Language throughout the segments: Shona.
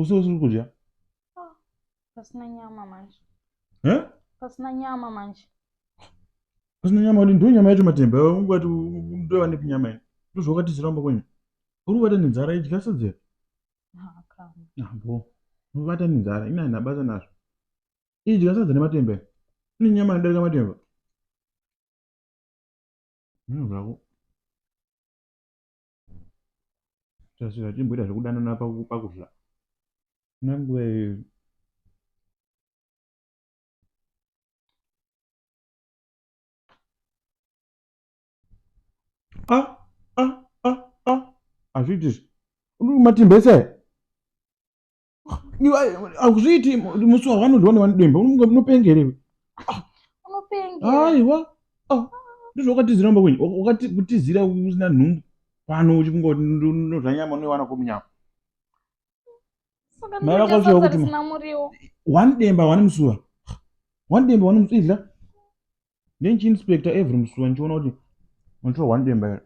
Usiri kudya? Pasina nyama manje. Pasina nyama Udi ndo nyama yacho matemba. Ungati ndo ane nyama ine. Ndo zvakati ziramba kwenye. Uri kubata nenzara idya sadza. Bo. Ubata nenzara ina nabata nazvo. Idya sadza nematemba. Ine nyama inodarika matemba. Zvako. Sasa chimboita zvekudanana pakudya. Nanguwe azviiti matemba ese akuzviiti musi wavanodyiwa nevanodemba unopengerewe aiwa ndizvakati ziramba kwenye wakati kutizira usina nhumbu pano uchingoti ndozvanyama unoiwana komunyama mara kwacho kuti one demba one musuwa idla ndenchi-inspector every musuwa ndichiona kuti unotira one demba here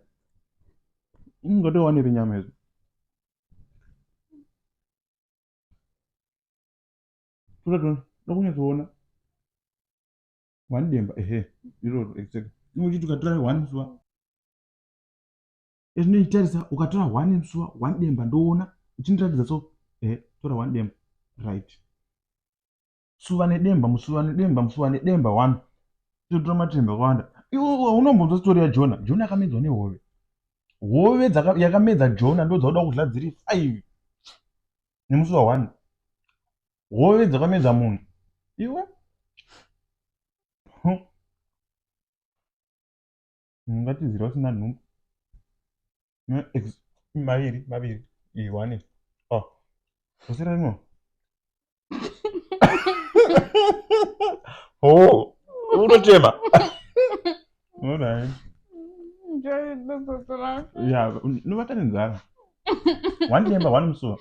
ungatowanire nyama idzo totatona ndakunyatsoona one demba iroro exactly uchiti ukatora one musuwa ezvinoitarisa ukatora one musuwa one demba ndoona uchindiratidza so tora one demba right suva nedemba musuva nedemba one totora matemba akawanda iwo unombonzwa sitori yajona akamedzwa nehove yakamedza jona ndo dzauda kudla dziri 5 nemusuva 1 hove dzakamedza munhu iwe ngatizira usina nhumbu maviri 1 usira rimwe unotema novata nenzara one demba one musuwa